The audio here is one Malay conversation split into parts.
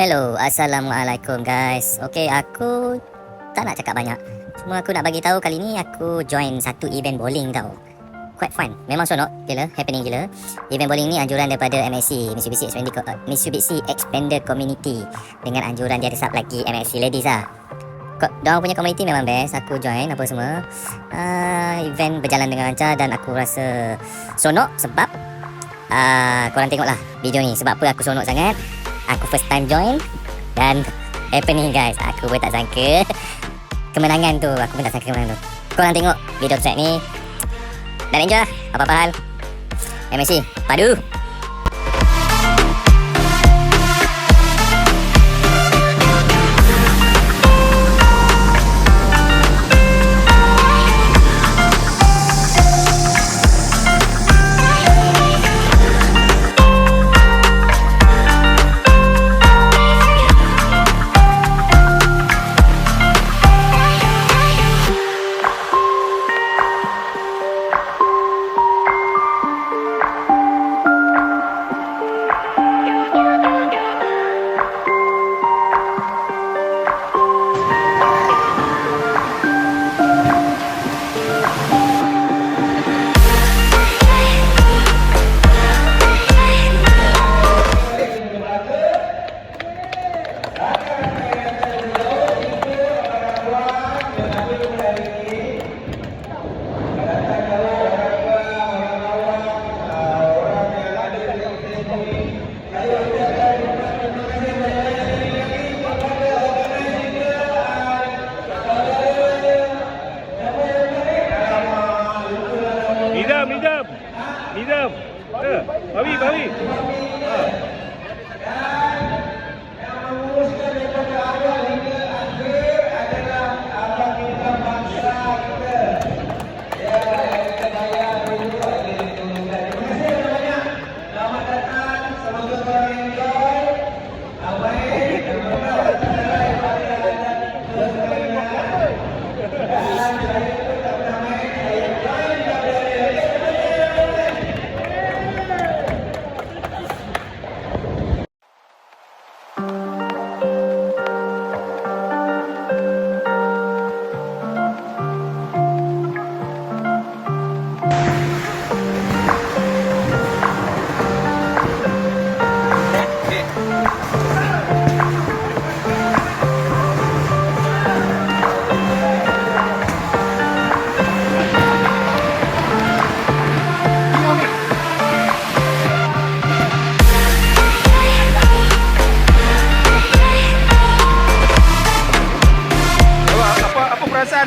Hello, Assalamualaikum guys. Okay, aku tak nak cakap banyak. Cuma aku nak bagi tahu kali ni aku join satu event bowling tau. Quite fun. Memang sonok gila, happening gila. Event bowling ni anjuran daripada MXC, Mitsubishi Xpander Community. Dengan anjuran dia ada sub lagi MXC Ladies lah. Diorang punya community memang best. Aku join apa semua. Event berjalan dengan lancar dan aku rasa sonok sebab korang tengoklah video ni. Sebab apa aku sonok sangat? Aku first time join dan happening guys. Aku pun tak sangka kemenangan tu. Korang tengok video track ni dan enjoy lah. Apa-apa hal, MXC padu. Nizam. Bawi.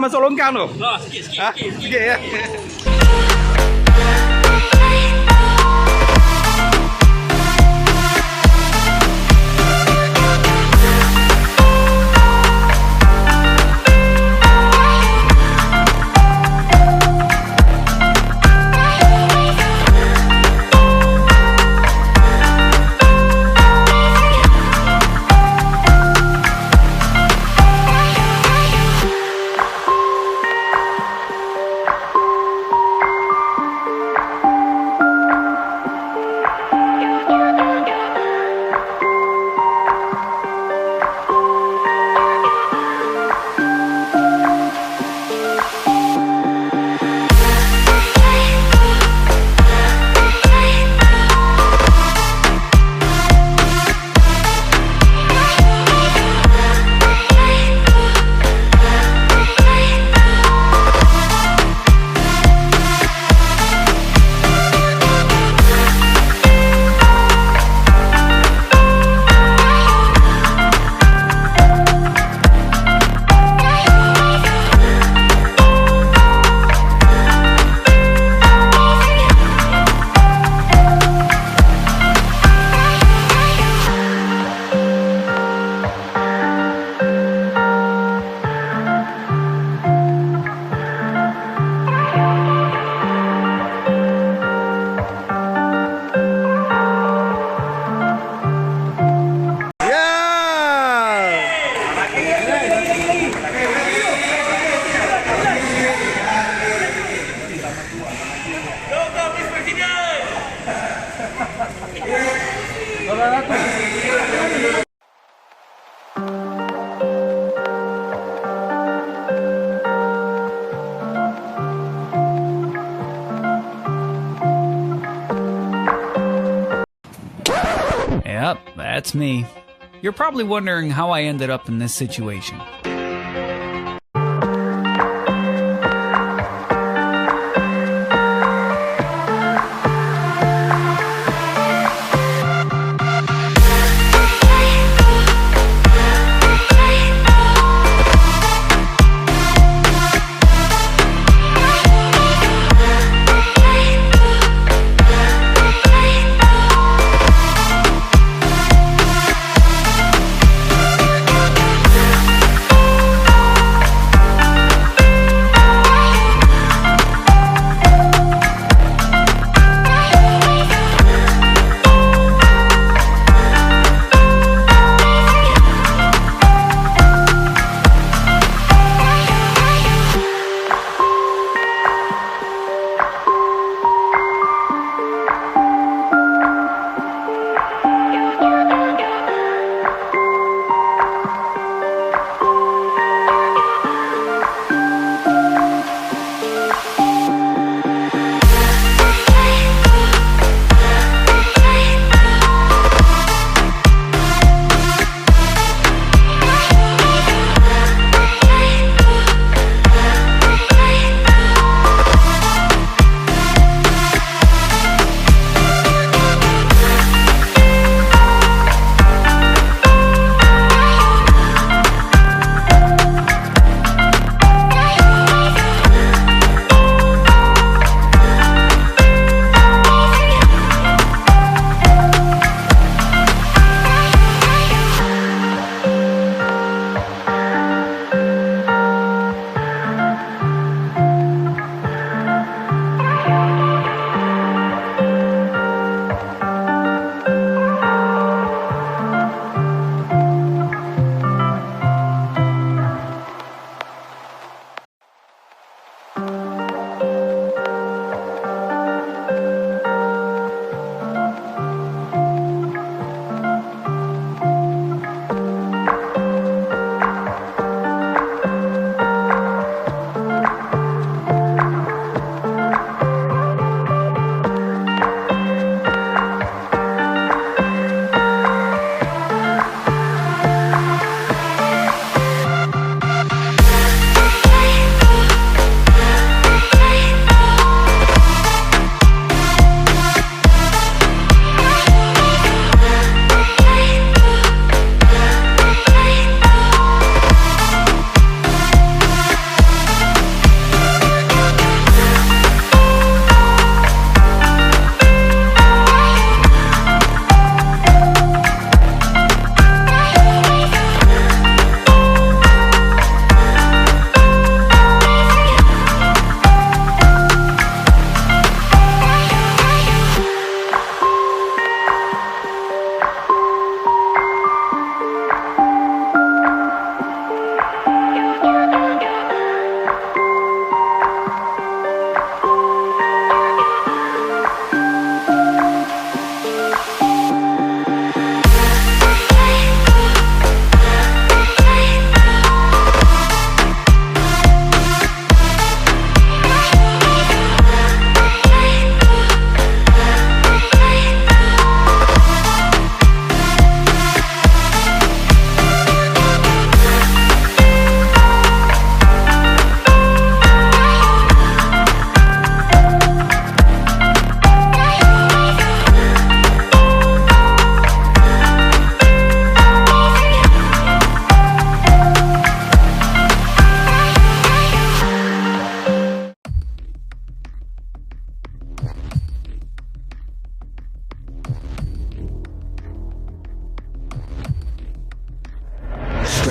Masuk longkang tu? Sikit ya. Yep, that's me. You're probably wondering how I ended up in this situation.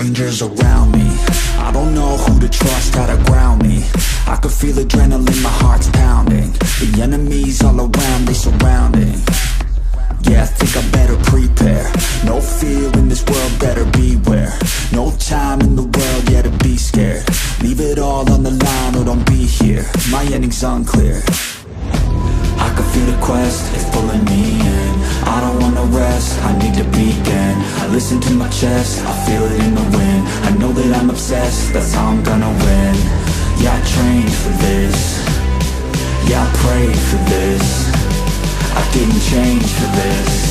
strangers around me. I don't know who to trust, how to ground me. I could feel adrenaline, my heart's pounding. The enemies all around, they surrounding. Yeah, I think I better prepare. No fear in this world, better beware. No time in the world, yeah, to be scared. Leave it all on the line or don't be here. My ending's unclear. I can feel the quest, it's pulling me in. I don't wanna rest, I need to begin. I listen to my chest, I feel it in the wind. I know that I'm obsessed, that's how I'm gonna win. Yeah, I trained for this. Yeah, I prayed for this. I didn't change for this.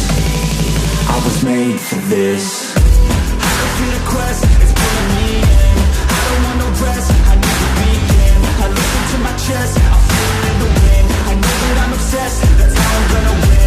I was made for this. I can feel the quest, it's pulling me in. I don't want no rest, I need to begin. I look into my chest, I feel it in the wind. I know that I'm obsessed, that's how I'm gonna win.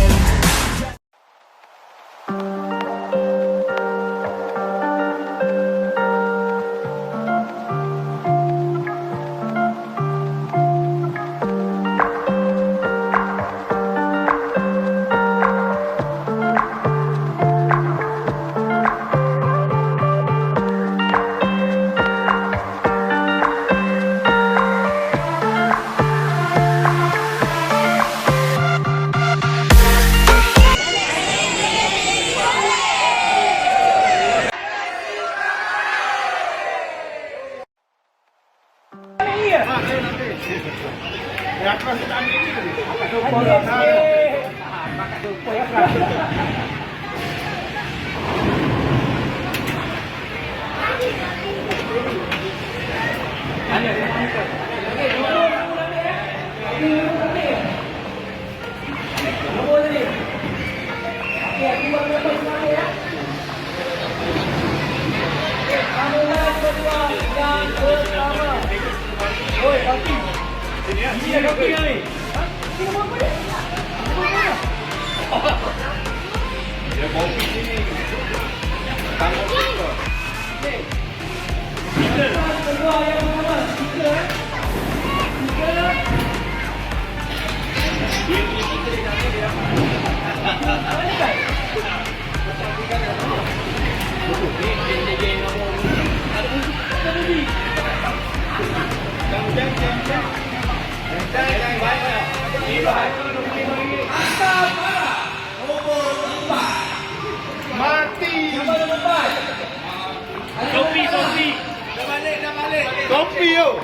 Kopi yo.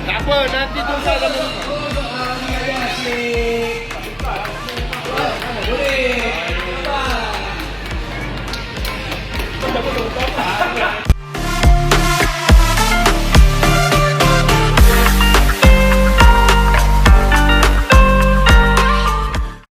Tak apa, nanti tunggu dalam